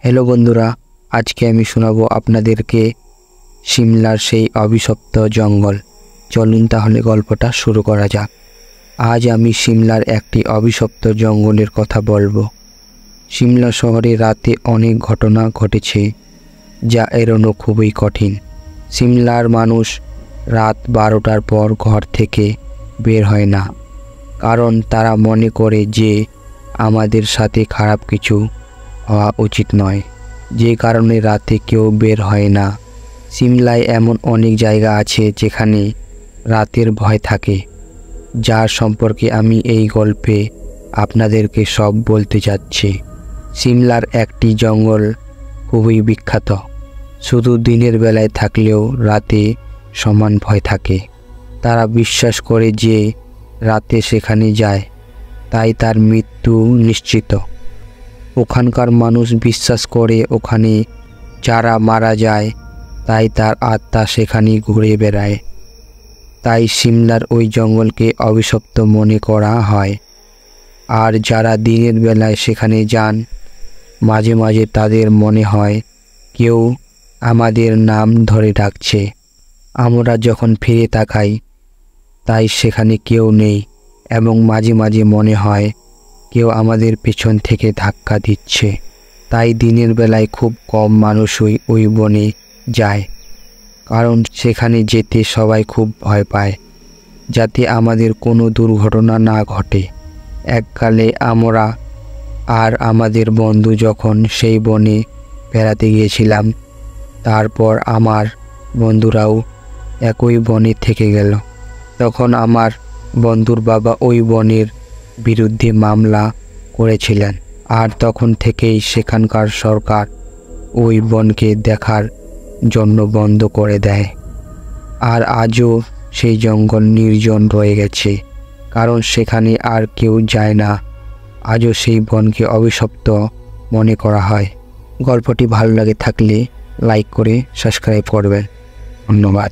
Hello বন্ধুরা, আজকে আমি শোনাবো আপনাদেরকে সিমলার সেই অভিশপ্ত জঙ্গল। চলুন তাহলে গল্পটা শুরু করা যাক। আজ আমি সিমলার একটি অভিশপ্ত জঙ্গলের কথা বলবো। সিমলা শহরে রাতে অনেক ঘটনা ঘটেছে যা এড়ানো খুবই কঠিন। সিমলার মানুষ রাত 12টার পর ঘর থেকে বের হয় না, কারণ তারা মনে করে যে আমাদের সাথে খারাপ কিছু হওয়া উচিত নয়, যে কারণে রাতে কেউ বের হয় না। সিমলায় এমন অনেক জায়গা আছে যেখানে রাতের ভয় থাকে, যার সম্পর্কে আমি এই গল্পে আপনাদেরকে সব বলতে যাচ্ছি। সিমলার একটি জঙ্গল খুবই বিখ্যাত, শুধু দিনের বেলায় থাকলেও রাতে সমান ভয় থাকে। তারা বিশ্বাস করে যে রাতে সেখানে যায় তাই তার মৃত্যু নিশ্চিত। ওখানকার মানুষ বিশ্বাস করে ওখানে যারা মারা যায় তাই তার আত্মা সেখানে ঘুরে বেড়ায়। তাই সিমলার ওই জঙ্গলকে অভিশপ্ত মনে করা হয়। আর যারা দিনের বেলায় সেখানে যান, মাঝে মাঝে তাদের মনে হয় কেউ আমাদের নাম ধরে ডাকছে। আমরা যখন ফিরে তাকাই তাই সেখানে কেউ নেই, এবং মাঝে মাঝে মনে হয় কেউ আমাদের পেছন থেকে ধাক্কা দিচ্ছে। তাই দিনের বেলায় খুব কম মানুষই ওই বনে যায়, কারণ সেখানে যেতে সবাই খুব ভয় পায়, যাতে আমাদের কোনো দুর্ঘটনা না ঘটে। এককালে আমরা আর আমাদের বন্ধু যখন সেই বনে বেড়াতে গিয়েছিলাম, তারপর আমার বন্ধুরাও একই বনে থেকে গেল। তখন আমার বন্ধুর বাবা ওই বনের বিরুদ্ধে মামলা করেছিলেন, আর তখন থেকেই সেখানকার সরকার ওই বনকে দেখার জন্য বন্ধ করে দেয়। আর আজও সেই জঙ্গল নির্জন রয়ে গেছে, কারণ সেখানে আর কেউ যায় না। আজও সেই বনকে অভিশপ্ত মনে করা হয়। গল্পটি ভালো লাগে থাকলে লাইক করে সাবস্ক্রাইব করবেন। ধন্যবাদ।